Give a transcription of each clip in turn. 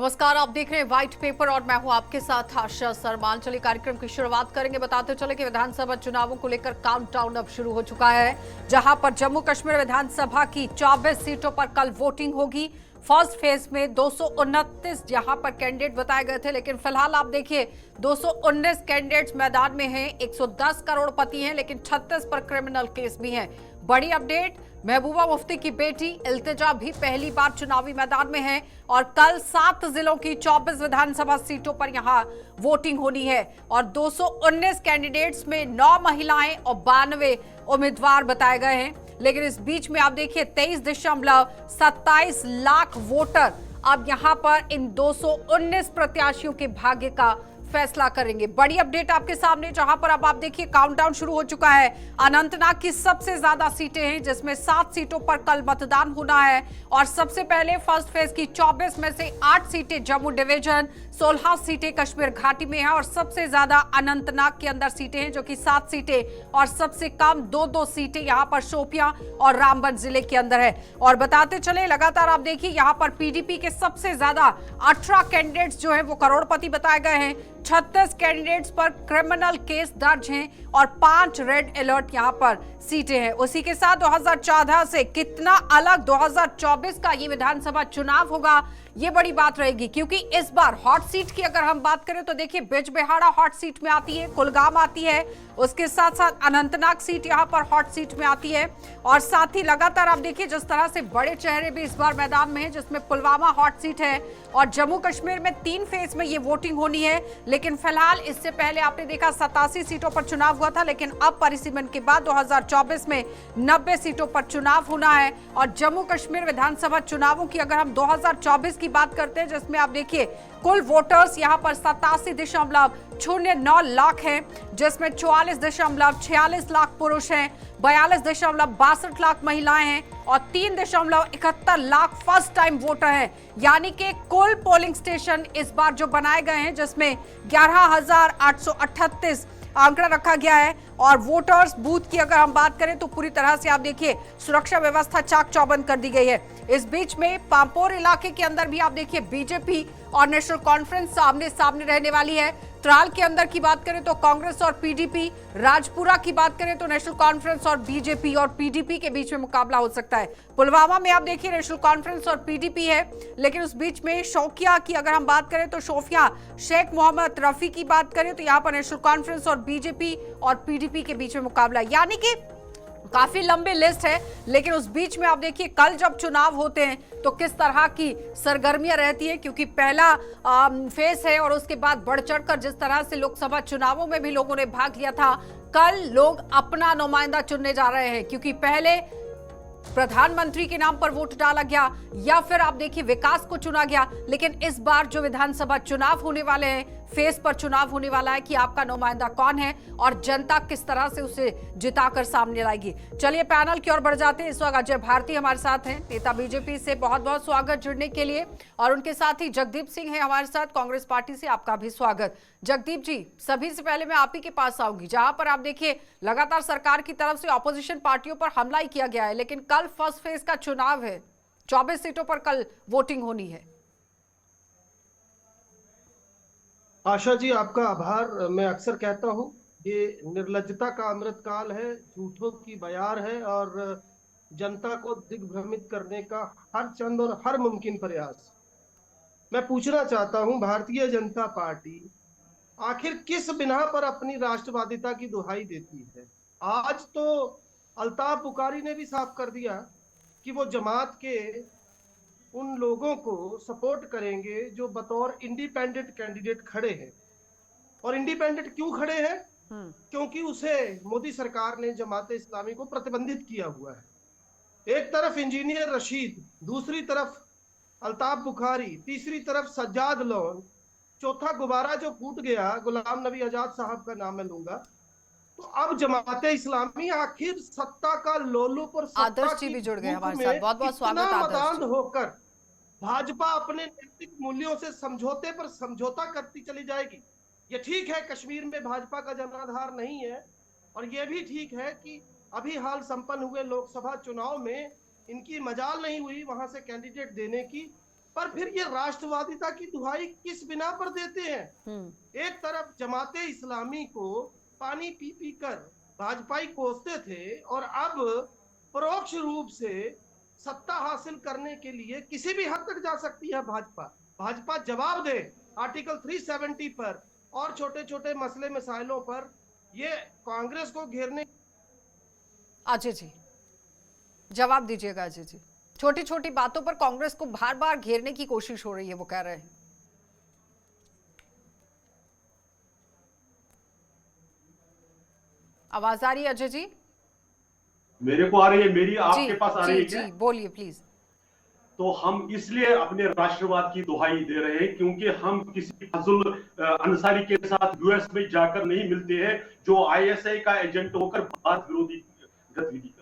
नमस्कार, आप देख रहे हैं व्हाइट पेपर और मैं हूं आपके साथ आशा सरमान। चलिए कार्यक्रम की शुरुआत करेंगे। बताते चले कि विधानसभा चुनावों को लेकर काउंटडाउन अब शुरू हो चुका है, जहां पर जम्मू कश्मीर विधानसभा की 24 सीटों पर कल वोटिंग होगी। फर्स्ट फेज में 229 यहां पर कैंडिडेट बताए गए थे, लेकिन फिलहाल आप देखिए 219 कैंडिडेट्स मैदान में हैं। 110 करोड़पति हैं, लेकिन 36 पर क्रिमिनल केस भी हैं। बड़ी अपडेट, महबूबा मुफ्ती की बेटी इल्तिजा भी पहली बार चुनावी मैदान में है और कल 7 जिलों की 24 विधानसभा सीटों पर यहां वोटिंग होनी है। और 219 कैंडिडेट्स में 9 महिलाएं और 92 उम्मीदवार बताए गए हैं। लेकिन इस बीच में आप देखिए 23.27 लाख वोटर अब यहां पर इन 219 प्रत्याशियों के भाग्य का फैसला करेंगे। बड़ी अपडेट आपके सामने, जहां पर अब आप देखिए काउंटडाउन शुरू हो चुका है। अनंतनाग की सबसे ज्यादा सीटें हैं, जिसमें 7 सीटों पर कल मतदान होना है। और सबसे पहले फर्स्ट फेज की 24 में से 8 सीटें जम्मू डिवीजन, 16 सीटें कश्मीर घाटी में हैं और सबसे ज्यादा अनंतनाग के अंदर सीटें हैं, जो कि 7 सीटें, और सबसे कम 2-2 सीटें यहां पर शोपियां और रामबन जिले के अंदर है। और बताते चले लगातार आप देखिए यहां पर पीडीपी के सबसे ज्यादा 18 कैंडिडेट्स जो है वो करोड़पति बताए गए हैं। 36 कैंडिडेट्स पर क्रिमिनल केस दर्ज हैं और 5 रेड अलर्ट यहां पर सीटें हैं। उसी के साथ 2014 से कितना अलग 2024 का ये विधानसभा चुनाव होगा, ये बड़ी बात रहेगी। क्योंकि इस बार हॉट सीट की अगर हम बात करें तो देखिए बिजबिहाड़ा हॉट सीट में आती है, कुलगाम आती है, उसके साथ साथ अनंतनाग सीट यहां पर हॉट सीट में आती है। और साथ ही लगातार आप देखिए जिस तरह से बड़े चेहरे भी इस बार मैदान में है, जिसमें पुलवामा हॉट सीट है। और जम्मू कश्मीर में 3 फेज में ये वोटिंग होनी है। लेकिन फिलहाल इससे पहले आपने देखा 87 सीटों पर चुनाव हुआ था, लेकिन अब परिसीमन के बाद 2024 में 90 सीटों पर चुनाव होना है। और जम्मू कश्मीर विधानसभा चुनावों की अगर हम 2024 की बात करते हैं, जिसमें आप देखिए कुल वोटर्स यहां पर 87.09 लाख हैं, जिसमें 44.46 लाख पुरुष हैं, 42.62 लाख महिलाएं हैं और 3.71 लाख फर्स्ट टाइम वोटर हैं। यानी कि कुल पोलिंग स्टेशन इस बार जो बनाए गए हैं, जिसमें 11,838 आंकड़ा रखा गया है। और वोटर्स बूथ की अगर हम बात करें तो पूरी तरह से आप देखिए सुरक्षा व्यवस्था चाक चौबंद कर दी गई है। इस बीच में पांपोर इलाके के अंदर भी आप देखिए बीजेपी और नेशनल कॉन्फ्रेंस आमने सामने रहने वाली है। त्राल के अंदर की बात करें तो कांग्रेस और पीडीपी, राजपुरा की बात करें तो नेशनल कॉन्फ्रेंस और बीजेपी और पीडीपी के बीच में मुकाबला हो सकता है। पुलवामा में आप देखिए नेशनल कॉन्फ्रेंस और पीडीपी है, लेकिन उस बीच में शौकिया की अगर हम बात करें तो शोफिया शेख मोहम्मद रफी की बात करें तो यहाँ पर नेशनल कॉन्फ्रेंस और बीजेपी और पीडीपी के बीच में मुकाबला, यानी कि काफी लंबी लिस्ट है। लेकिन उस बीच में आप देखिए कल जब चुनाव होते हैं तो किस तरह की सरगर्मियां रहती है, क्योंकि पहला फेज है और उसके बाद बढ़ चढ़कर जिस तरह से लोकसभा चुनावों में भी लोगों ने भाग लिया था, कल लोग अपना नुमाइंदा चुनने जा रहे हैं। क्योंकि पहले प्रधानमंत्री के नाम पर वोट डाला गया या फिर आप देखिए विकास को चुना गया, लेकिन इस बार जो विधानसभा चुनाव होने वाले हैं, फेस पर चुनाव होने वाला है कि आपका नुमाइंदा कौन है और जनता किस तरह से उसे जिताकर सामने लाएगी। चलिए पैनल की ओर बढ़ जाते हैं। इस वक्त अजय भारती हमारे साथ हैं, नेता बीजेपी से, बहुत बहुत स्वागत जुड़ने के लिए। और उनके साथ ही जगदीप सिंह है हमारे साथ, कांग्रेस पार्टी से, आपका भी स्वागत। जगदीप जी, सभी से पहले मैं आप ही के पास आऊंगी, जहां पर आप देखिए लगातार सरकार की तरफ से ऑपोजिशन पार्टियों पर हमला ही किया गया है, लेकिन कल फर्स्ट फेज का चुनाव है, 24 सीटों पर कल वोटिंग होनी है। आशा जी, आपका आभार। मैं अक्सर कहता हूं ये निर्लज्जता का अमृतकाल है, झूठों की बयार है और जनता को दिग्भ्रमित करने का हर चंद और हर मुमकिन प्रयास। मैं पूछना चाहता हूं, भारतीय जनता पार्टी आखिर किस बिना पर अपनी राष्ट्रवादिता की दुहाई देती है? आज तो अल्ताफ बुखारी ने भी साफ कर दिया कि वो जमात के उन लोगों को सपोर्ट करेंगे जो बतौर इंडिपेंडेंट कैंडिडेट खड़े हैं। और इंडिपेंडेंट क्यों खड़े हैं? क्योंकि उसे मोदी सरकार ने जमात इस्लामी को प्रतिबंधित किया हुआ है। एक तरफ इंजीनियर रशीद, दूसरी तरफ अल्ताफ बुखारी, तीसरी तरफ सज्जाद लोन, चौथा गुब्बारा जो फूट गया गुलाम नबी आजाद साहब का नाम मैं लूंगा। तो अब जमात इस्लामी आखिर सत्ता का लोलुप और सत्ता की भी जुड़ गए हमारे में साथ, बहुत बहुत इतना स्वागत मदान होकर भाजपा अपने नैतिक मूल्यों से समझौते पर समझौता करती चली जाएगी। ये ठीक है कश्मीर में भाजपा का जनाधार नहीं है, और ये भी ठीक है कि अभी हाल संपन्न हुए लोकसभा चुनाव में इनकी मजाल नहीं हुई वहां से कैंडिडेट देने की। पर फिर ये राष्ट्रवादिता की दुहाई किस बिना पर देते हैं। एक तरफ जमाते इस्लामी को पानी पी पी कर भाजपाई कोसते थे, और अब परोक्ष रूप से सत्ता हासिल करने के लिए किसी भी हद तक जा सकती है भाजपा। भाजपा जवाब दे आर्टिकल 370 पर और छोटे छोटे मसले मसाइलों पर। ये कांग्रेस को घेरने। अजय जी जवाब दीजिएगा। अजय जी, छोटी छोटी बातों पर कांग्रेस को बार बार घेरने की कोशिश हो रही है, वो कह रहे हैं। आवाज आ रही है अजय जी? मेरे को आ रही है, मेरी आपके पास आ रही है जी क्या? जी बोलिए प्लीज। तो हम इसलिए अपने राष्ट्रवाद की दुहाई दे रहे हैं क्योंकि हम किसी फजल अंसारी के साथ यूएस में जाकर नहीं मिलते हैं, जो आईएसआई का एजेंट होकर भारत विरोधी गतिविधि करता है।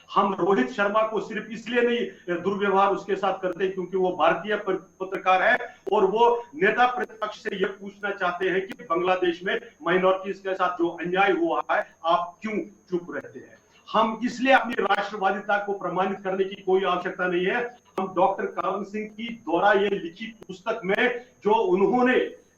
हम रोहित शर्मा को सिर्फ इसलिए नहीं दुर्व्यवहार उसके साथ करते क्योंकि वो भारतीय पत्रकार है और वो नेता प्रतिपक्ष से यह पूछना चाहते हैं कि बांग्लादेश में माइनॉरिटीज के साथ जो अन्याय हुआ है आप क्यों चुप रहते हैं। हम इसलिए अपनी राष्ट्रवादिता को प्रमाणित करने की कोई आवश्यकता नहीं है। हम डॉक्टर करण सिंह की द्वारा ये लिखी पुस्तक में जो उन्होंने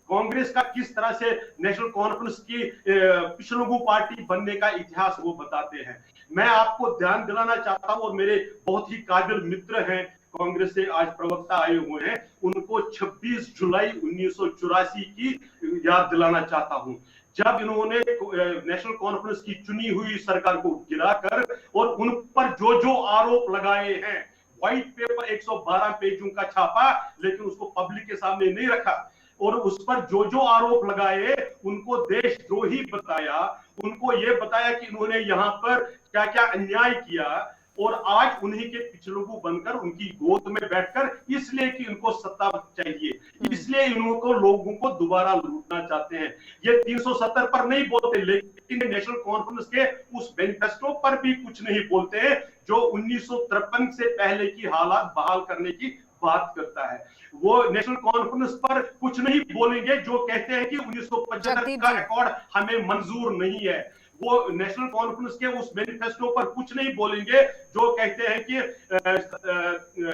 कांग्रेस का किस तरह से नेशनल कॉन्फ्रेंस की पिछड़ों पार्टी बनने का इतिहास वो बताते हैं। मैं आपको ध्यान दिलाना चाहता हूं, और मेरे बहुत ही काबिल मित्र हैं कांग्रेस से आज प्रवक्ता आए हुए हैं, उनको 26 जुलाई 1984 की याद दिलाना चाहता हूं, जब इन्होंने नेशनल कॉन्फ्रेंस की चुनी हुई सरकार को गिराकर और उन पर जो जो आरोप लगाए हैं, व्हाइट पेपर 112 पेजों का छापा, लेकिन उसको पब्लिक के सामने नहीं रखा, और उस पर जो जो आरोप लगाए उनको देशद्रोही बताया, उनको ये बताया कि इन्होंने यहाँ पर क्या क्या अन्याय किया, और आज उन्हीं के पिछड़ों बनकर उनकी गोद में बैठकर, इसलिए कि उनको सत्ता चाहिए, इसलिए इनको लोगों को दोबारा लूटना चाहते हैं। ये 370 पर नहीं बोलते, लेकिन नेशनल कॉन्फ्रेंस के उस मैनिफेस्टो पर भी कुछ नहीं बोलते हैं जो 1953 से पहले की हालात बहाल करने की बात करता है। वो नेशनल कॉन्फ्रेंस पर कुछ नहीं बोलेंगे जो कहते हैं कि 1975 का रिकॉर्ड हमें मंजूर नहीं है। वो नेशनल कॉन्फ्रेंस के उस मैनिफेस्टो पर कुछ नहीं बोलेंगे जो कहते हैं कि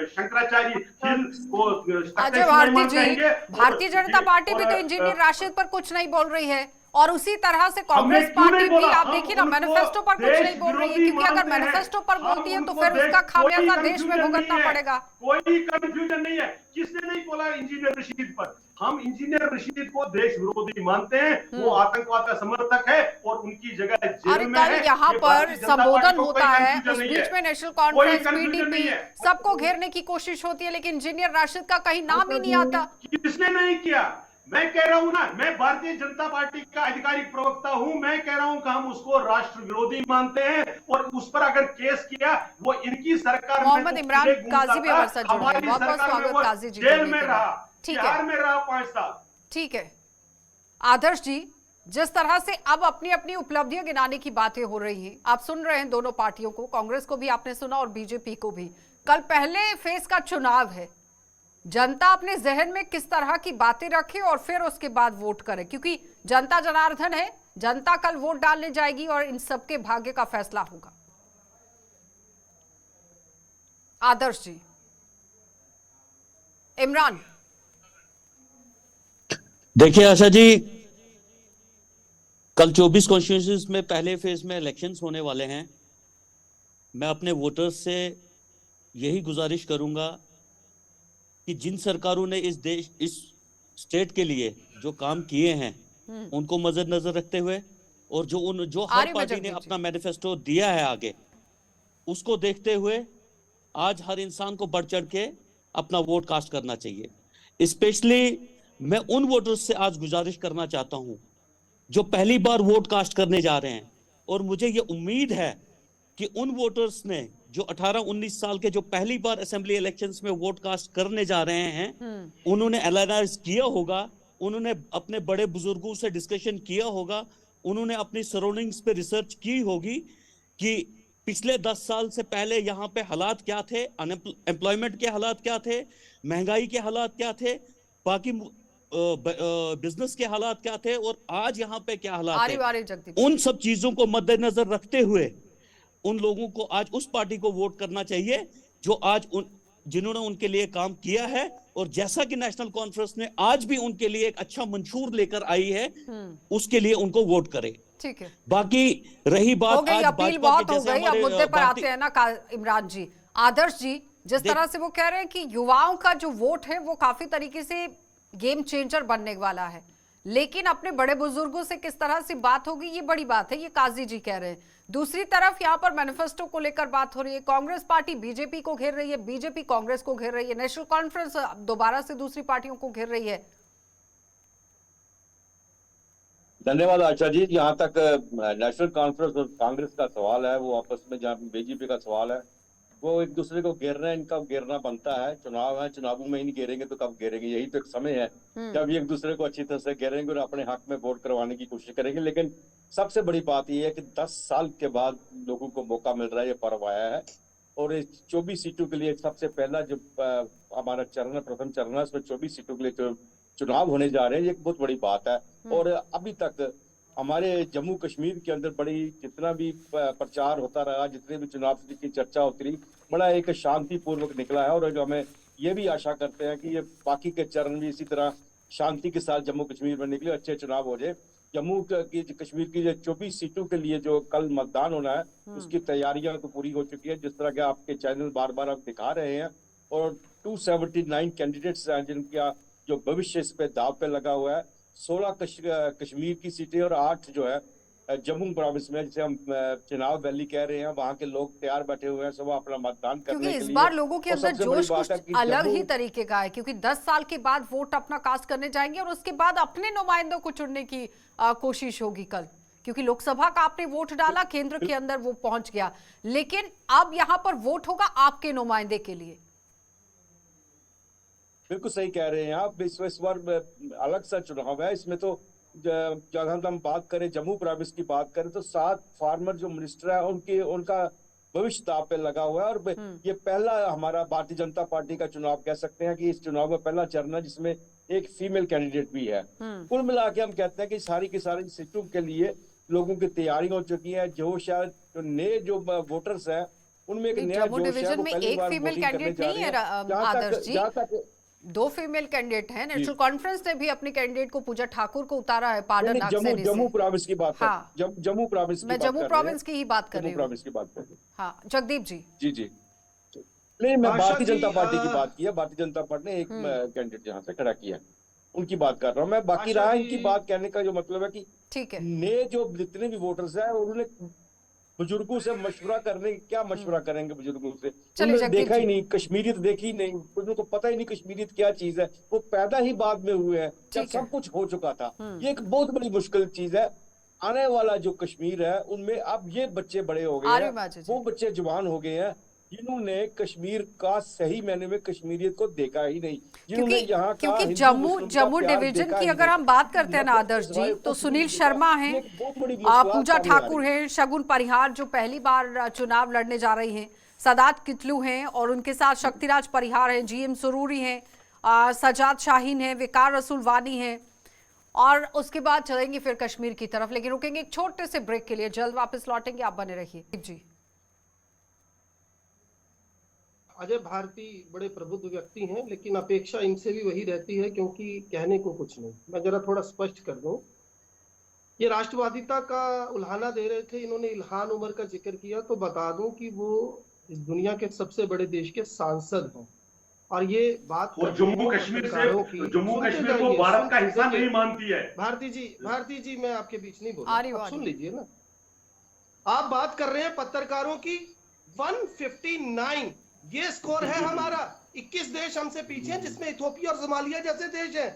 शंकराचार्य हिल को। अजय भारती जी, भारतीय जनता पार्टी भी तो इंजीनियर राशिद पर कुछ नहीं बोल रही है, और उसी तरह से कांग्रेस पार्टी भी, आप देखिए ना, मैनिफेस्टो पर कुछ नहीं बोल रही है, क्योंकि अगर मैनिफेस्टो पर बोलती है तो फिर उसका खामियाजा देश में भुगतना पड़ेगा। कोई कंफ्यूजन नहीं है, किसने नहीं बोला इंजीनियर रशीद पर। हम इंजीनियर रशीद को देश विरोधी मानते हैं, वो आतंकवाद का समर्थक है और उनकी जगह जेल में है। यहाँ पर संबोधन होता है, उस बीच में नेशनल कॉन्फ्रेंस, पीडीपी सबको घेरने की कोशिश होती है, लेकिन इंजीनियर राशिद का कहीं नाम ही नहीं आता। किसने नहीं किया? मैं कह रहा हूं ना, मैं भारतीय जनता पार्टी का आधिकारिक प्रवक्ता हूं, मैं कह रहा हूं कि हम उसको राष्ट्र विरोधी मानते हैं, और उस पर अगर केस किया, वो इनकी सरकार में मोहम्मद इमरान काजी भी हमारे साथ जुड़े हैं, बहुत बहुत स्वागत काजी जी, जेल में रहा, ठीक बिहार है, में रहा 5 साल। ठीक है आदर्श जी, जिस तरह से अब अपनी अपनी उपलब्धियां गिनाने की बातें हो रही हैं, आप सुन रहे हैं दोनों पार्टियों को, कांग्रेस को भी आपने सुना और बीजेपी को भी। कल पहले फेज का चुनाव है, जनता अपने जहन में किस तरह की बातें रखे और फिर उसके बाद वोट करे, क्योंकि जनता जनार्दन है, जनता कल वोट डालने जाएगी और इन सबके भाग्य का फैसला होगा। आदर्श जी, इमरान। देखिए आशा जी, कल 24 कॉन्स्टिट्यूंसीज में पहले फेज में इलेक्शंस होने वाले हैं। मैं अपने वोटर्स से यही गुजारिश करूंगा कि जिन सरकारों ने इस देश, इस स्टेट के लिए जो काम किए हैं, उनको मद्देनजर रखते हुए, और जो हर पार्टी ने अपना मैनिफेस्टो दिया है आगे, उसको देखते हुए आज हर इंसान को बढ़ चढ़ के अपना वोट कास्ट करना चाहिए। स्पेशली मैं उन वोटर्स से आज गुजारिश करना चाहता हूं जो पहली बार वोट कास्ट करने जा रहे हैं, और मुझे ये उम्मीद है कि उन वोटर्स ने जो 18-19 साल के जो पहली बार असेंबली इलेक्शंस में वोट कास्ट करने जा रहे हैं, उन्होंने एनालाइज किया होगा, उन्होंने अपने बड़े बुजुर्गों से डिस्कशन किया होगा, उन्होंने अपनी सराउंडिंग्स पे रिसर्च की होगी कि पिछले 10 साल से पहले यहाँ पे हालात क्या थे, एम्प्लॉयमेंट के हालात क्या थे, महंगाई के हालात क्या थे, बाकी बिजनेस के हालात क्या थे, और आज यहाँ पे क्या हालात है। उन सब चीजों को मद्देनजर रखते हुए उन लोगों को आज उस पार्टी को वोट करना चाहिए जो आज जिन्होंने उनके लिए काम किया है, और जैसा कि नेशनल कॉन्फ्रेंस ने आज भी उनके लिए एक अच्छा मंशूर लेकर आई है, उसके लिए उनको वोट करें। ठीक है, बाकी रही हो बात गई आज अपील, भाजपा बहुत के हो जैसे गई। अब हमारे मुद्दे पर आते हैं ना इमरान जी, आदर्श जी, जिस तरह से वो कह रहे हैं कि युवाओं का जो वोट है वो काफी तरीके से गेम चेंजर बनने वाला है, लेकिन अपने बड़े बुजुर्गों से किस तरह से बात होगी, ये बड़ी बात है, ये काजी जी कह रहे हैं। दूसरी तरफ यहाँ पर मैनिफेस्टो को लेकर बात हो रही है, कांग्रेस पार्टी बीजेपी को घेर रही है, बीजेपी कांग्रेस को घेर रही है, नेशनल कॉन्फ्रेंस दोबारा से दूसरी पार्टियों को घेर रही है। धन्यवाद आशा जी। जहाँ तक नेशनल कॉन्फ्रेंस और कांग्रेस का सवाल है, वो आपस में, जहाँ बीजेपी का सवाल है, वो एक दूसरे को घेर रहे हैं। इनका घेरना बनता है, चुनाव है, चुनावों में ही नहीं घेरेंगे तो कब घेरेंगे? यही तो एक समय है जब एक दूसरे को अच्छी तरह से घेरेंगे और अपने हक में वोट करवाने की कोशिश करेंगे। लेकिन सबसे बड़ी बात यह है कि 10 साल के बाद लोगों को मौका मिल रहा है, ये पर्व आया है, और इस 24 सीटों के लिए सबसे पहला जो हमारा चरण, प्रथम चरण है, उसमें 24 सीटों के लिए चुनाव होने जा रहे हैं। ये एक बहुत बड़ी बात है। और अभी तक हमारे जम्मू कश्मीर के अंदर बड़ी, जितना भी प्रचार होता रहा, जितने भी चुनाव की चर्चा होती रही, बड़ा एक शांतिपूर्वक निकला है। और जो हमें ये भी आशा करते हैं कि ये बाकी के चरण भी इसी तरह शांति के साथ जम्मू कश्मीर में निकले, अच्छे चुनाव हो जाए। जम्मू की कश्मीर की जो 24 सीटों के लिए जो कल मतदान होना है, उसकी तैयारियां तो पूरी हो चुकी है, जिस तरह के आपके चैनल बार बार आप दिखा रहे हैं। और 279 कैंडिडेट्स हैं जिनका जो भविष्य इस पे दाव पे लगा हुआ है। 16 कश्मीर की सीटें और 8 जो है जम्मू प्रोविंस में, जिसे हम चुनाव वैली कह रहे हैं, वहाँ के लोग तैयार बैठे हुए हैं सब अपना मतदान करने के लिए। क्योंकि इस बार लोगों के अंदर जोश कुछ अलग ही तरीके का है, क्योंकि 10 साल के बाद वोट अपना कास्ट करने जाएंगे और उसके बाद अपने नुमाइंदों को चुनने की कोशिश होगी कल, क्योंकि लोकसभा का आपने वोट डाला, केंद्र के अंदर वो पहुंच गया, लेकिन अब यहाँ पर वोट होगा आपके नुमाइंदे के लिए। बिल्कुल सही कह रहे हैं आप। इस बार अलग सा चुनाव है। इसमें तो जब हम बात करें, जम्मू प्रोविंस की बात करें, तो 7 फार्मर जो मिनिस्टर है उनका भविष्य दांव पे लगा हुआ है। और ये पहला हमारा भारतीय जनता पार्टी का चुनाव कह सकते हैं कि इस चुनाव में पहला चरण है जिसमें एक फीमेल कैंडिडेट भी है। कुल मिला के हम कहते हैं कि सारी की सारी सीटों के लिए लोगों की तैयारी हो चुकी है। जोश है, जो नए जो वोटर्स है उनमें एक नया जोश है। में एक फीमेल कैंडिडेट नहीं है आदर्श जी, 2 फीमेल कैंडिडेट हैं। नेशनल कॉन्फ्रेंस ने भी अपनी कैंडिडेट को, पूजा ठाकुर को उतारा है पार्डन एक्सेस से। जम्मू प्रोविंस की बात हाँ, जम्मू प्रोविंस मैं जम्मू प्रोविंस की ही बात कर रही हूँ। हाँ जगदीप जी। जी नहीं, मैं भारतीय जनता पार्टी की बात किया। भारतीय जनता पार्टी ने एक कैंडिडेट यहाँ से खड़ा किया, उनकी बात कर रहा हूँ मैं। बाकी रहा इनकी बात कहने का जो मतलब है कि ठीक है, नए जो जितने भी वोटर्स हैं उन्होंने बुजुर्गों से मशवरा करने, क्या मशवरा करेंगे बुजुर्गों से? उन्होंने देखा ही नहीं, कश्मीरियत देखी ही नहीं, उनको पता ही नहीं कश्मीरियत क्या चीज है। वो पैदा ही बाद में हुए हैं जब सब कुछ हो चुका था। ये एक बहुत बड़ी मुश्किल चीज है। आने वाला जो कश्मीर है उनमें अब ये बच्चे बड़े हो गए हैं, वो बच्चे जवान हो गए हैं जिन्होंने कश्मीर का सही मायने में कश्मीरियत को देखा ही नहीं, जिन्होंने यहाँ क्योंकि जम्मू डिवीजन की अगर हम बात करते हैं ना आदर्श जी, तो सुनील शर्मा हैं, पूजा ठाकुर हैं, शगुन परिहार जो पहली बार चुनाव लड़ने जा रही हैं, सदात कितलू हैं, और उनके साथ शक्तिराज परिहार हैं, जीएम सुरूरी हैं, सजाद शाहीन हैं, विकार रसूल वानी हैं, और उसके बाद चलेंगे फिर कश्मीर की तरफ। लेकिन रुकेंगे एक छोटे से ब्रेक के लिए, जल्द वापस लौटेंगे, आप बने रहिए जी। अजय भारती बड़े प्रबुद्ध व्यक्ति हैं, लेकिन अपेक्षा इनसे भी वही रहती है, क्योंकि कहने को कुछ नहीं। मैं जरा थोड़ा स्पष्ट कर दूं, ये राष्ट्रवादिता का उल्हाना दे रहे थे, इन्होंने इल्हान उमर का जिक्र किया, तो बता दूं कि वो इस दुनिया के सबसे बड़े देश के सांसद हैं। और ये बात जम्मू कश्मीर को भारत का हिस्सा नहीं मानती है। भारती जी मैं आपके बीच नहीं बोल रहा, सुन लीजिए ना। आप बात कर रहे हैं पत्रकारों की। 159 ये स्कोर है हमारा। 21 देश हमसे पीछे हैं, जिसमें इथोपिया और सोमालिया जैसे देश हैं।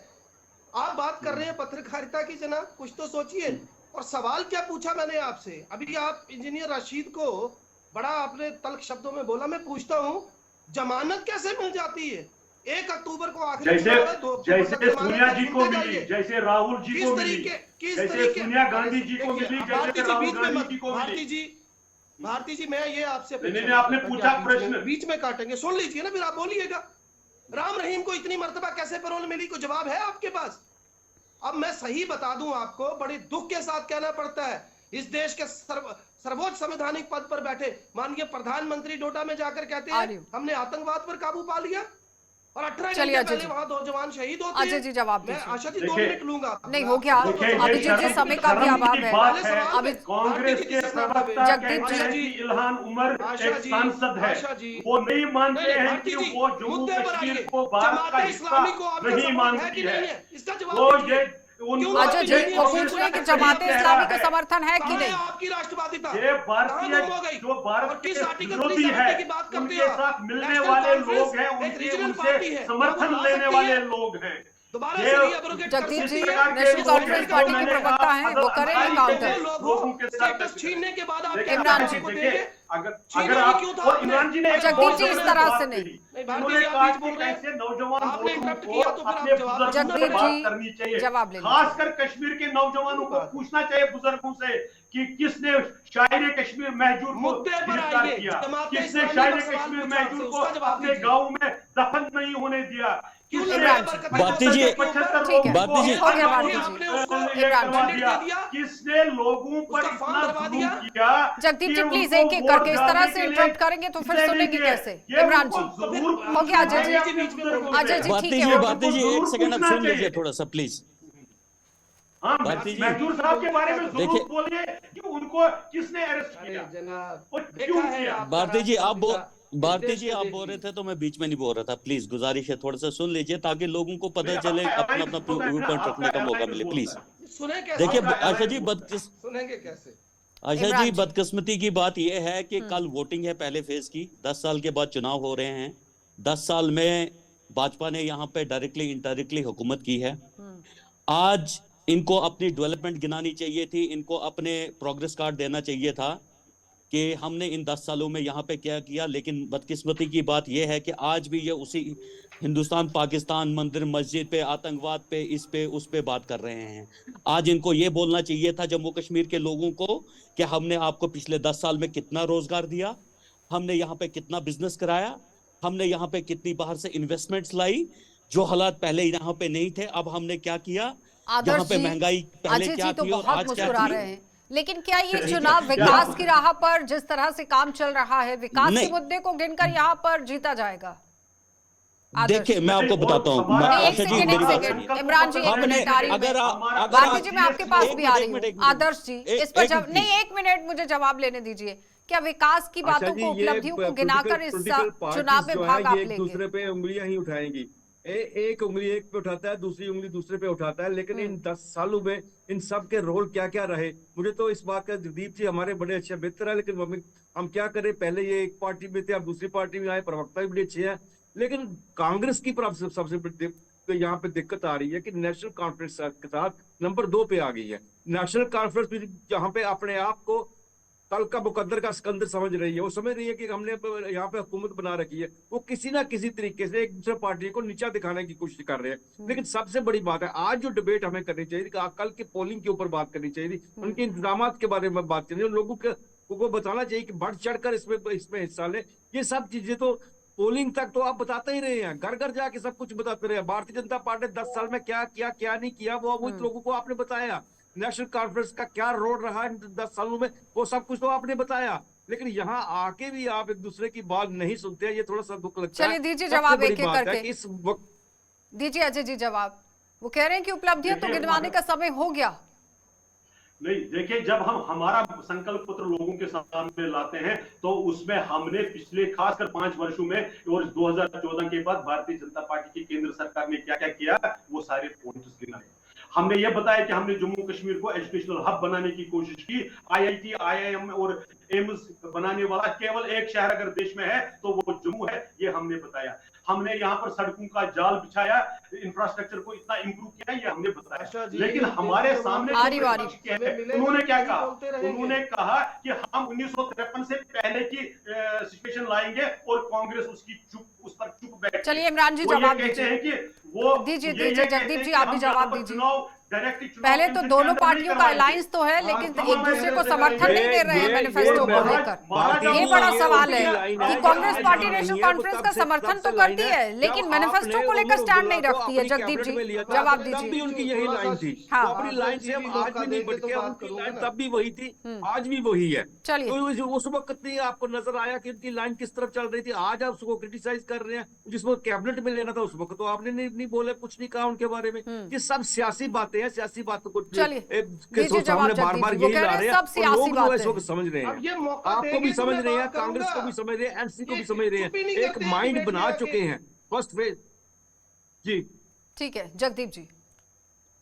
आप बात कर रहे हैं पत्रकारिता की, जनाब कुछ तो सोचिए। और सवाल क्या पूछा मैंने आपसे? अभी आप इंजीनियर रशीद को बड़ा आपने तल्ख शब्दों में बोला। मैं पूछता हूँ, जमानत कैसे मिल जाती है? 1 अक्टूबर को आखिरी जैसे सोनिया जी को मिली, जैसे राहुल जी को मिली, जैसे सोनिया गांधी जी को मिली, जैसे राहुल गांधी जी को मिली। भारती जी मैं ये आपसे आपने पूछा प्रश्न, बीच में काटेंगे, सुन लीजिए ना, फिर आप बोलिएगा। राम रहीम को इतनी मर्तबा कैसे पैरोल मिली? को जवाब है आपके पास? अब मैं सही बता दूं आपको, बड़े दुख के साथ कहना पड़ता है, इस देश के सर्वोच्च संवैधानिक पद पर बैठे माननीय प्रधानमंत्री डोडा में जाकर कहते आर्य। हैं हमने आतंकवाद पर काबू पा लिया, और 18 चलिए घंटे अजय पहले जी। वहां 2 जवान शहीद होते अजय हैं। जी जवाब मैं दीजिए। आशा जी 2 देखिए, मिनट लूंगा। नहीं हो गया, देखिए, अभिजीत जी समय का भी अभाव है। अभी कांग्रेस के प्रवक्ता जगदीप कहते हैं जी। कि इल्हान उमर आशा एक जी, सांसद है, आशा जी। वो नहीं मानते नहीं, हैं भारती कि जी, वो जम्मू मुद्दे पर कश्मीर आइए। को भारत का जमाते हिस्सा इस्लामी को आपका नहीं सपोर्ट है मानती कि है। नहीं है? इसका जवाब वो दीजिए। ये क्यों अजय जी नहीं वो है? पूछ रहे हैं कि आपको जमाते सही इस्लामी कह को समर्थन है कि कहाँ है नहीं। आपकी राष्ट्रवादिता? ये कहाँ भारतीय गुम हो गई? जो और भारत किस के आर्टिकल विरोधी 370 है, की बात करते उनके हो? साथ मिलने नेशनल वाले कॉन्फ्रेंस लोग हैं, एक उनके रीजनल उनसे पार्टी है। समर्थन क्या वो ला लेने सकती वाले है? लोग हैं। दोबारा ये से रीएब्रोगेट कर जगदीप सकती जी है? नेशनल लोग कॉन्फ्रेंस हैं, पार्टी जो के मैंने प्रवक्ता कहा, हैं, वो करेंगे अंसारी काउंटर। के लोग लोगों के साथ स्टेटस छीनने के बाद आप देखिए, इमरान कैसे जी। को देखिए, देंगे? अगर छीना आप ही क्यों था और आपने? इमरान जी ने एक जगदीप बहुत जी, इस जबरदस्त तरह बात से नहीं। कही। नहीं, भारती उन्होंने जी, आप कहा बीच कि बोल रहे हैं। कैसे नौजवान आपने वोटरों इंटरप्ट को किया तो फिर अपने आप जवाब बुजुर्गों से जगदीप बात जी, करनी चाहिए। जवाब ले लीजिए। खासकर कश्मीर के नौजवानों को पूछना चाहिए बुजुर्गों से कि किसने शायर कश्मीर महजूर को मुद्दे पर गिरफ्तार आइए। किया, जमाते किसने इस्लामी शायर पर सवाल कश्मीर पूछा महजूर आपसे, को उसका जवाब अपने दीजिए। गांव में दफन नहीं होने दिया, क्यों किसने लगाया इमरान जी। बरकत भारती जी, 75 ठीक है। लोगों को भारती जी, हो गया अंदर भारती जी। आपने उसको ये इमरान करवा जी। दिया, दे दिया। किसने लोगों पर उसका फॉर्म इतना भरवा जुल्म दिया। किया जगदीप कि जी प्लीज उनको एक एक वोट करके इस तरह डालने से के इंटरप्ट लिए करेंगे तो फिर किसने सुनेंगे नहीं कैसे। दिए? ये इमरान उनको जी जरूर हो गया अजय पूछना जी। चाहिए अपने बुजुर्गों अजय से। जी भारती ठीक जी, है। भारती जी जरूर एक सेकंड आप पूछना सुन लीजिए चाहिए। थोड़ा सा प्लीज। हाँ, भारती जी, महजूर साहब के बारे में देखिए- जरूर बोलिए कि उनको किसने अरेस्ट अरे किया जनाब, और देखा क्यों है किया। आपका भारती जी आप राष्ट्रवादिता। भारती देश जी में आप देख बोल रहे लीजिए। थे तो मैं बीच में नहीं बोल रहा था। प्लीज गुजारिश है थोड़ा सा सुन लीजिए ताकि लोगों को पता नहीं, चले, आपका अपना alliance अपना बोलता है व्यू ना, पॉइंट आपका रखने का मौका alliance मिले बोलता प्लीज। है। सुने कैसे? देखिए आपका आशा जी alliance सुनेंगे कैसे? आशा इमरान जी जी। बदकिस्मती की बात यह है कि कल वोटिंग है पहले फेज की। 10 साल के बाद चुनाव हो रहे हैं। 10 साल में भाजपा ने यहाँ पे डायरेक्टली इनडायरेक्टली हुकूमत की है। आज इनको अपनी डेवलपमेंट गिनानी चाहिए थी, इनको अपने प्रोग्रेस कार्ड देना चाहिए था कि हमने इन 10 सालों में यहाँ पे क्या किया। लेकिन बदकिस्मती की बात यह है कि आज भी ये उसी हिंदुस्तान पाकिस्तान, मंदिर मस्जिद पे, आतंकवाद पे, इस पे उस पे बात कर रहे हैं। आज इनको ये बोलना चाहिए था जम्मू कश्मीर के लोगों को कि हमने आपको पिछले 10 साल में कितना रोजगार दिया, हमने यहाँ पे कितना बिजनेस कराया, हमने यहाँ पे कितनी बाहर से इन्वेस्टमेंट्स लाई, जो हालात पहले यहाँ पे नहीं थे अब हमने क्या किया, यहाँ आदर्श पे जी, महंगाई पहले अजय क्या जी तो थी और बहुत आज क्या मुस्कुरा थी। रहे हैं, लेकिन क्या ये चुनाव विकास की राह पर जिस तरह से काम चल रहा है, विकास के नहीं। मुद्दे को गिनकर यहाँ पर जीता जाएगा? आदर्श देखिए मैं आपको बताता हूँ हमारा- नहीं, एक आशा जी सेकंड, मेरी एक बात सेकंड। सुनिए। इमरान जी, एक हमने मिनट आ रही हूँ अगर मैं। अगर भारती आप जी मैं आपके पास एक भी आ रही मिनट, हूँ। एक मिनट। आदर्श जी इस पर एक मिनट, नहीं, एक मिनट मुझे जवाब लेने दीजिए। क्या विकास की अच्छा बातों जी, को, ये उपलब्धियों को गिनाकर इस पॉलिटिकल चुनाव पार्टीज में जो भाग है आप ये एक लेंगे? दूसरे पे उंगलियां ही उठाएंगी। एक उंगली एक पे उठाता है, दूसरी उंगली दूसरे पे उठाता है। लेकिन इन 10 सालों में इन सब के रोल क्या क्या रहे, मुझे तो इस बात का, जगदीप जी हमारे बड़े अच्छे मित्र है, लेकिन हम क्या करें, पहले ये एक पार्टी में थे, अब दूसरी पार्टी में आए, प्रवक्ता भी बड़े अच्छे हैं। लेकिन कांग्रेस की सबसे बड़ी तो यहाँ पे दिक्कत आ रही है कि नेशनल कॉन्फ्रेंस के साथ नंबर 2 पे आ गई है। नेशनल कॉन्फ्रेंस भी जहाँ पे अपने आप को कल का मुकद्दर का सिकंदर समझ रही है। वो समझ रही है कि हमने यहाँ पे हुकूमत बना रखी है। वो किसी ना किसी तरीके से एक दूसरे पार्टी को नीचा दिखाने की कोशिश कर रहे हैं। लेकिन सबसे बड़ी बात है, आज जो डिबेट हमें करनी चाहिए, कल की पोलिंग के ऊपर बात करनी चाहिए, उनके इंतजाम के बारे में बात करनी, लोगों को बताना चाहिए कि बढ़ चढ़कर इसमें हिस्सा ले। ये सब चीजें तो पोलिंग तक तो आप बताते ही रहे हैं, घर घर जाके सब कुछ बताते रहे हैं। भारतीय जनता पार्टी ने 10 साल में क्या किया क्या नहीं किया, वो लोगों को आपने बताया। नेशनल कॉन्फ्रेंस का क्या रोल रहा है 10 सालों में, वो सब कुछ तो आपने बताया। लेकिन यहाँ आके भी आप एक दूसरे की बात नहीं सुनते हैं, ये थोड़ा सा दुख लगता है। चलिए दीजिए जवाब एक एक करके। इस वक्त दीजिए अजय जी जवाब। वो कह रहे हैं कि उपलब्धियां तो गिनवाने का समय हो गया। नहीं, देखिए जब हम हमारा संकल्प पत्र लोगों के सामने लाते हैं तो उसमें हमने पिछले खासकर 5 वर्षों में और 2014 के बाद भारतीय जनता पार्टी की केंद्र सरकार ने क्या क्या किया वो सारे पॉइंट्स गिनाए। हमने ये बताया कि हमने जम्मू कश्मीर को एजुकेशनल हब बनाने की कोशिश की। IIT, IIM और एम्स बनाने वाला केवल एक शहर अगर देश में है तो वो जम्मू है, ये हमने बताया। हमने यहाँ पर सड़कों का जाल बिछाया, इंफ्रास्ट्रक्चर को इतना इंप्रूव किया, ये हमने बताया। लेकिन हमारे सामने उन्होंने क्या कहा, उन्होंने कहा कि हम 1953 से पहले की सिचुएशन लाएंगे और कांग्रेस उस पर चुप बैठ। चलिए इमरान जी वो ये जवाब कहते दीजिए। हैं कि वो दीजिए ये दीजिए कहते हैं जगदीप जी कि आप हम भी जवाब यहाँ पर दीजिए। चुनाव डायरेक्ट पहले तो दोनों पार्टियों का अलायंस तो है, लेकिन एक दूसरे को समर्थन नहीं दे रहे हैं मैनिफेस्टो को लेकर। ये बड़ा सवाल है कि कांग्रेस पार्टी नेशनल कॉन्फ्रेंस का समर्थन तो करती है, लेकिन मैनिफेस्टो को लेकर स्टैंड नहीं रखती है। जगदीप जी जवाब तब भी दीजिए। उनकी यही लाइन थी। हाँ। तो अपनी लाइन से हम आज भी नहीं भटके, उनकी लाइन तब भी वही थी, आज भी वही है। चलिए। तो उस वक्त नहीं आपको नजर आया कि उनकी लाइन किस तरफ चल रही थी। आज आप उसको क्रिटिसाइज कर रहे हैं, जिसको कैबिनेट में लेना था उस वक्त तो आपने नहीं बोले, कुछ नहीं कहा उनके बारे में। ये सब सियासी बातें हैं, सियासी बातों को चलिए, के दीजिए जवाब सामने बार जगदीप बार जी। वो यही कह ला रहे रहे हैं हैं, सब सियासी और लोग बातें इस वक्त हैं। समझ रहे अब ये हैं, मौका आपको देंगे भी तो समझ मैं रहे हैं, बात कांग्रेस को करूंगा। भी समझ रहे हैं, एनसी को ये भी समझ रहे चुप ही नहीं हैं। एक करते, माइंड डिबेट में बना आके। चुके हैं फर्स्ट फेज। जी ठीक है जगदीप जी।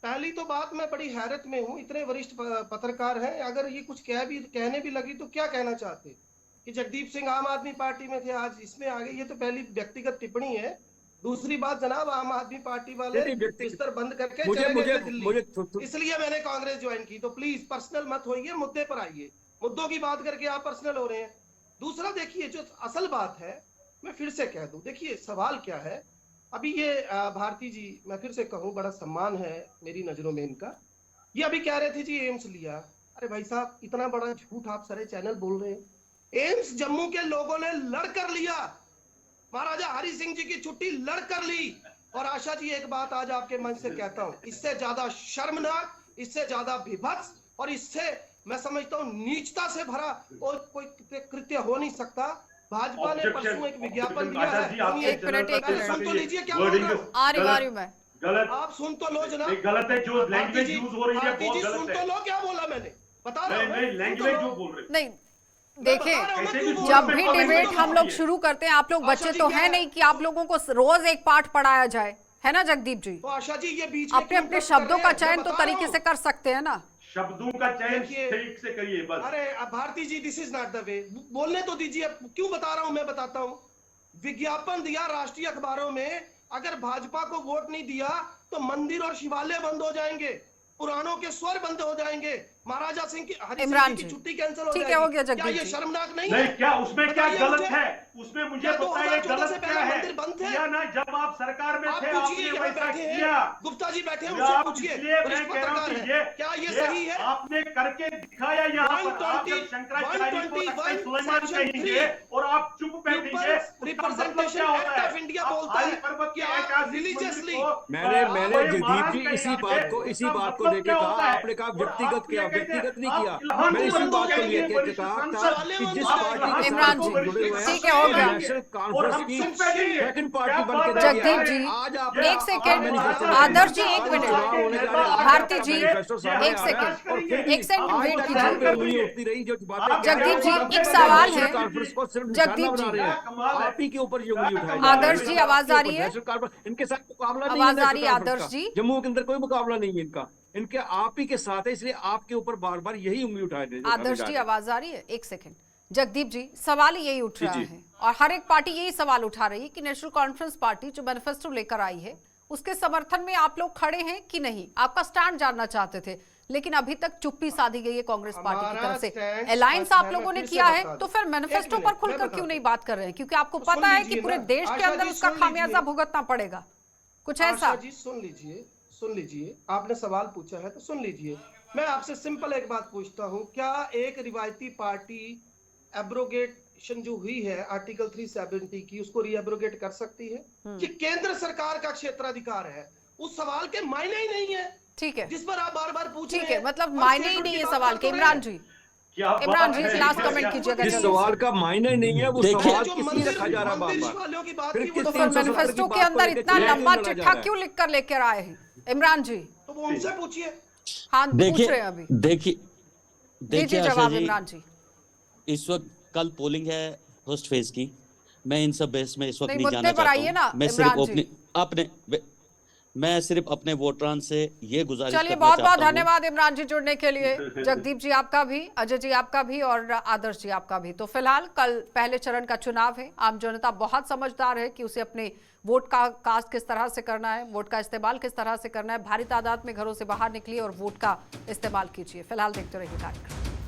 पहली तो बात, मैं बड़ी हैरत में हूँ, इतने वरिष्ठ पत्रकार हैं, अगर ये कुछ कहने भी लगी तो क्या कहना चाहते कि जगदीप सिंह आम आदमी पार्टी में थे, आज इसमें आ गए। ये तो पहली व्यक्तिगत टिप्पणी है। दूसरी बात जनाब, आम आदमी पार्टी वाले बिस्तर बंद करके चले गए थे दिल्ली, इसलिए मैंने कांग्रेस ज्वाइन की। तो प्लीज पर्सनल मत होइए, मुद्दे पर आइए। मुद्दों की बात करके आप पर्सनल हो रहे हैं। दूसरा देखिए, जो असल बात है, मैं फिर से कह दूं, देखिए सवाल क्या है। अभी ये भारती जी, मैं फिर से कहूं, बड़ा सम्मान है मेरी नजरों में इनका। ये अभी कह रहे थे जी एम्स लिया। अरे भाई साहब, इतना बड़ा झूठ आप सारे चैनल बोल रहे हैं। एम्स जम्मू के लोगों ने लड़कर लिया, महाराजा हरि सिंह जी की छुट्टी लड़कर ली। और आशा जी, एक बात आज आपके मंच से कहता हूं, इससे ज्यादा शर्मनाक, इससे ज्यादा विभत्स और इससे मैं समझता हूं नीचता से भरा और कोई कृत्य हो नहीं सकता। भाजपा ने परसों एक विज्ञापन दिया है। एक मिनट सुन तो लीजिए क्या बोल रहा हूं। आ रही हूं मैं। गलत, आप सुन तो लो जनाब। गलत है जो लैंग्वेज यूज हो रही है, भारती जी बहुत सुन गलत तो है। लो क्या बोला मैंने, बता रहा हूं। नहीं, लैंग्वेज जो बोल रहे नहीं देखिए, देखिए जब भी डिबेट हम लोग शुरू करते हैं, आप लोग आशा बच्चे जी तो क्या हैं है? नहीं कि आप लोगों को रोज एक पाठ पढ़ाया जाए, है ना जगदीप जी? तो आशा जी, ये बीच में अपने क्यों अपने कट शब्दों कर का रहे हैं? चयन मैं तो बता रहा तरीके हूं। से कर सकते हैं ना। शब्दों का चयन देखिए, ठीक से करिए बस। अरे Bharati ji, this is not the way. बोलने तो दीजिए, क्यों बता रहा हूं, मैं बताता हूं। विज्ञापन दिया राष्ट्रीय अखबारों में, अगर भाजपा को वोट नहीं दिया तो मंदिर और शिवालय बंद हो जाएंगे, पुराणों के स्वर बंद हो जाएंगे, महाराजा सिंह की हरि इमरान सिंह की जी, छुट्टी कैंसिल हो ठीक जाएगी। है, हो गया क्या जगदीप ये जी। शर्मनाक नहीं नहीं, है? क्या उसमें क्या बताइए गलत मुझे। है? उसमें मुझे क्या बताइए 2014 से गलत पहले क्या है? मंदिर बंद थे? किया ना, जब आप सरकार में आप थे पूछिए, आपने यहाँ वैसा बैठे किया। हैं गुप्ता जी बैठे हैं, या उनसे आप पूछिए, इसलिए मैं वरिष्ठ कह रहा हूं पत्रकार कि हैं। क्या ये सही है? आपने करके दिखाया यहाँ पर। आप जब 120 शंकराचार्य को 121 सुलेमान section कहेंगे और आप चुप बैठेंगे, People's उसका मतलब Representation क्या होता Act है? of India आप बोलता है हरि पर्वत कि के आप ऐतिहासिक religiously- मंदिर को, मैंने कोई जगदीप महाराज जी इसी कहेंगे, बात को उसका लेके मतलब क्या कहा, होता है? आपने कहा और व्यक्तिगत आप किया, ये कहते हैं, व्यक्तिगत नहीं आप किया। इल्हाम मैंने इसी बंद हो बात को जाएंगे, लेके वरिष्ठ कहा सांसद, कि जिस इल्हाम पार्टी के इमरान साथ जी, हम जुड़े हुए हैं, ठीक है, हो गया। नेशनल और कॉन्फ्रेंस हम की चुप बैठेंगे। सेकंड पार्टी क्या बन के बात है? जगदीप जी, आज आप एक सेकेंड, मैनिफेस्टो आदर्श जी, एक आज मिनट। चुनाव होने जा रहे हैं, आज भारती आपका जी, मैनिफेस्टो सामने एक आ रहा है, सेकेंड, और फिर भी एक सेकेंड आज वेट तक कीजिए। यहाँ पे उंगली उठती रही, जो बातें कह रहे जगदीप जी, हैं, एक सवाल है। नेशनल कॉन्फ्रेंस को सिर्फ निशाना जगदीप जी, बना रहे हैं। आप ही के ऊपर ये उंगली उठाई आदर्श जी, आवाज आ रही है? नेशनल कॉन्फ्रेंस, इनके साथ मुकाबला नहीं है आवाज आ रही नेशनल है कॉन्फ्रेंस आदर्श का। जी? जम्मू के अंदर कोई मुकाबला नहीं है इनका, इनके आप ही के साथ है, इसलिए आपके ऊपर बार बार यही उंगली उठाए आदर्श जी, आवाज आ रही है? एक सेकेंड जगदीप जी, सवाल यही उठ रहा जी। है और हर एक पार्टी यही सवाल उठा रही है कि नेशनल कॉन्फ्रेंस पार्टी जो मैनिफेस्टो लेकर आई है, उसके समर्थन में आप लोग खड़े हैं कि नहीं? आपका स्टैंड जानना चाहते थे, लेकिन अभी तक चुप्पी साधी गई है कांग्रेस पार्टी की तरफ से। अलायंस आप लोगों ने किया है, तो फिर मैनिफेस्टो पर खुलकर क्यों नहीं बात कर रहे हैं? क्योंकि आपको पता है कि पूरे देश के अंदर उसका खामियाजा भुगतना पड़ेगा, कुछ ऐसा। आशा जी सुन लीजिए, आपने सवाल पूछा है तो सुन लीजिए। मैं आपसे सिंपल एक बात पूछता हूं, क्या एक रिवायती पार्टी एब्रोगेशन जो हुई है आर्टिकल 370 की, उसको रीएब्रोगेट कर सकती है? कि केंद्र सरकार का क्षेत्राधिकार है, उस सवाल के मायने ही नहीं है, ठीक है, जिस पर आप बार बार पूछ रहे ठीक हैं। है, मतलब और मायने ही स्टेटमेंट नहीं की है बात सवाल कर के। रहे इमरान हैं। जी, क्या बात इमरान जी, है? एक लास्ट कमेंट कीजिएगा इस जल्दी सवाल का मायने नहीं है, वो देखिए, सवाल जो किस लिए मंदिर रखा जा रहा है मंदिर बार-बार? शिवालयों की बात फिर की, वो किस तो तो फिर 370 की मैनिफेस्टो बात के को अंदर लेके इतना क्यों लंबा लड़ा जा चिट्ठा रहा है? क्यों लिख कर लेकर आए हैं इमरान जी? तो वो उनसे पूछिए। हाँ, पूछ देखिए रहे हैं अभी, देखिए देखिए दीजिए आशा जवाब जी, इमरान जी। इस वक्त कल पोलिंग है फर्स्ट फेज की, मैं इन सब बहस में इस वक्त नहीं, नहीं मुद्दे जाना पर चाहता आइए ना, हूं। मैं सिर्फ अपने वोटरां से ये गुजारिश चलिए, करना बहुत चाहता बहुत हूं। धन्यवाद इमरान जी जुड़ने के लिए। जगदीप जी आपका भी, अजय जी आपका भी और आदर्श जी आपका भी। तो फिलहाल कल पहले चरण का चुनाव है, आम जनता बहुत समझदार है कि उसे अपने वोट का कास्ट किस तरह से करना है, वोट का इस्तेमाल किस तरह से करना है। भारी तादाद में घरों से बाहर निकलिए और वोट का इस्तेमाल कीजिए। फिलहाल देखते रहिए कार्यक्रम।